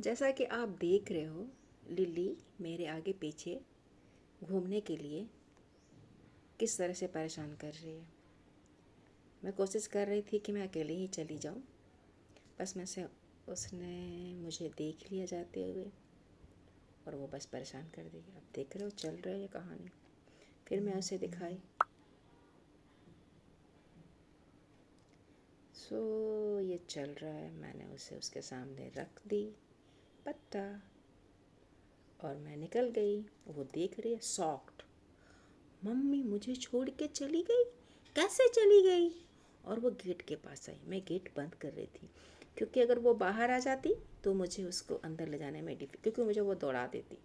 जैसा कि आप देख रहे हो, लिली मेरे आगे पीछे घूमने के लिए किस तरह से परेशान कर रही है। मैं कोशिश कर रही थी कि मैं अकेले ही चली जाऊं, बस मैं से उसने मुझे देख लिया जाते हुए और वो बस परेशान कर दी। अब देख रहे हो चल रहा है ये कहानी। फिर मैं उसे दिखाई। ये चल रहा है। मैंने उसे उसके सामने रख दी पत्ता और मैं निकल गई। वो देख रही है शॉक्ड। मम्मी मुझे छोड़ के चली गई, कैसे चली गई? और वो गेट के पास आई। मैं गेट बंद कर रही थी क्योंकि अगर वो बाहर आ जाती तो मुझे उसको अंदर ले जाने में क्योंकि मुझे वो दौड़ा देती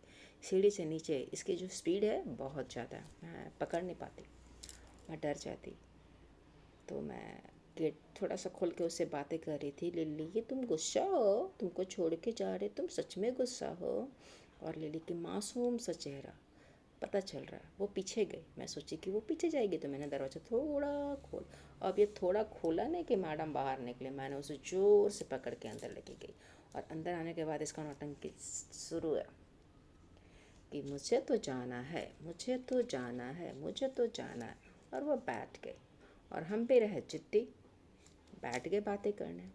सीढ़ी से नीचे। इसकी जो स्पीड है बहुत ज़्यादा, मैं पकड़ नहीं पाती, मैं डर जाती। तो मैं गेट थोड़ा सा खोल के उससे बातें कर रही थी। लिली ये तुम गुस्सा हो, तुमको छोड़ के जा रहे, तुम सच में गुस्सा हो? और लिली की मासूम सा चेहरा पता चल रहा है। वो पीछे गई। मैं सोची कि वो पीछे जाएगी तो मैंने दरवाज़ा थोड़ा खोल। अब ये थोड़ा खोला नहीं कि मैडम बाहर निकले। मैंने उसे ज़ोर से पकड़ के अंदर लेके गई और अंदर आने के बाद इसका नौटंकी शुरू है कि मुझे तो जाना है, मुझे तो जाना है, मुझे तो जाना है। और वो बैठ गई और हम भी रहे चिट्टी, बैठ गए बातें करने।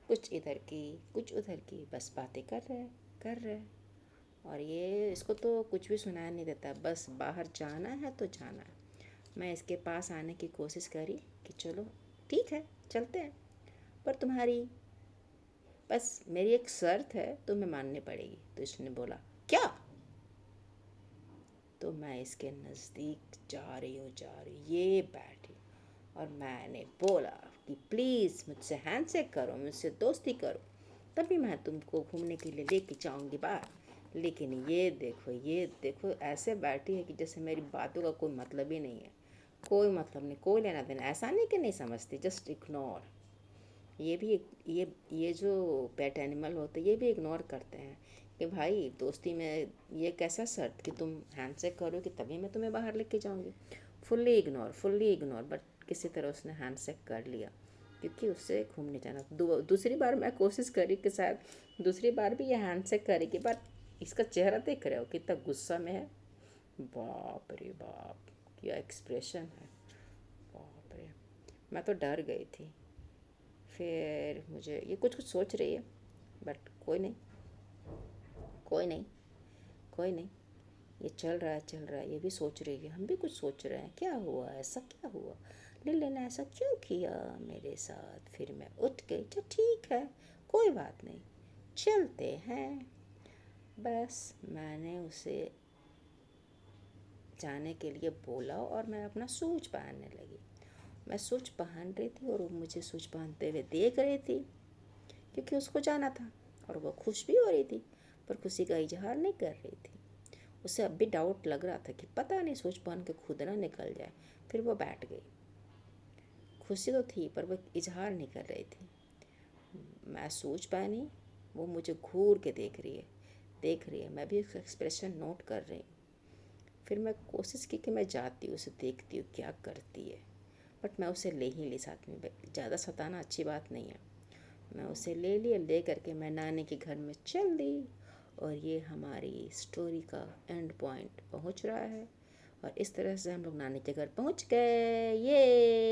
कुछ इधर की कुछ उधर की, बस बातें कर रहे। और ये इसको तो कुछ भी सुनाया नहीं देता, बस बाहर जाना है तो जाना है। मैं इसके पास आने की कोशिश करी कि चलो ठीक है चलते हैं, पर तुम्हारी बस मेरी एक शर्त है, तुम्हें माननी पड़ेगी। तो इसने बोला क्या? तो मैं इसके नज़दीक जा रही ये बैठी और मैंने बोला कि प्लीज़ मुझसे हैंडशेक करो, मुझसे दोस्ती करो, तभी मैं तुमको घूमने के लिए लेके जाऊंगी बाहर। लेकिन ये देखो ऐसे बैठी है कि जैसे मेरी बातों का कोई मतलब ही नहीं है, कोई मतलब नहीं, कोई लेना देना। ऐसा नहीं कि नहीं समझती, जस्ट इग्नोर। ये भी ये जो पेट एनिमल होते हैं ये भी इग्नोर करते हैं कि भाई दोस्ती में ये कैसा शर्त कि तुम हैंडशेक करोगे तभी मैं तुम्हें बाहर लेके जाऊंगी। फुल्ली इग्नोर, बट किसी तरह उसने हैंडशेक कर लिया क्योंकि उससे घूमने जाना। दूसरी बार मैं कोशिश करी कि शायद दूसरी बार भी ये हैंडशेक करेगी, बट इसका चेहरा देख रहे हो कितना गुस्सा में है। बाप रे बाप, क्या एक्सप्रेशन है, बाप रे। मैं तो डर गई थी। फिर मुझे ये कुछ कुछ सोच रही है, बट कोई नहीं, कोई नहीं। ये चल रहा है, ये भी सोच रही है, हम भी कुछ सोच रहे हैं क्या हुआ, ऐसा क्या हुआ, लिली ने ऐसा क्यों किया मेरे साथ। फिर मैं उठ गई, तो ठीक है कोई बात नहीं, चलते हैं। बस मैंने उसे जाने के लिए बोला और मैं अपना शूज पहनने लगी। मैं शूज पहन रही थी और वो मुझे शूज पहनते हुए देख रही थी क्योंकि उसको जाना था और वो खुश भी हो रही थी, पर खुशी का इजहार नहीं कर रही थी। उसे अब भी डाउट लग रहा था कि पता नहीं सोच पहन के खुद ना निकल जाए। फिर वो बैठ गई। खुशी तो थी पर वो इजहार नहीं कर रही थी। मैं सोच पहनी, वो मुझे घूर के देख रही है, मैं भी उसका एक्सप्रेशन नोट कर रही हूँ। फिर मैं कोशिश की कि मैं जाती हूँ उसे देखती हूँ क्या करती है, बट मैं उसे ले ही ली साथ में। ज़्यादा सताना अच्छी बात नहीं है। मैं उसे ले लिया, ले करके मैं नानी के घर में चल दी। और ये हमारी स्टोरी का एंड पॉइंट पहुंच रहा है और इस तरह से हम लोग नानी के घर पहुंच गए। ये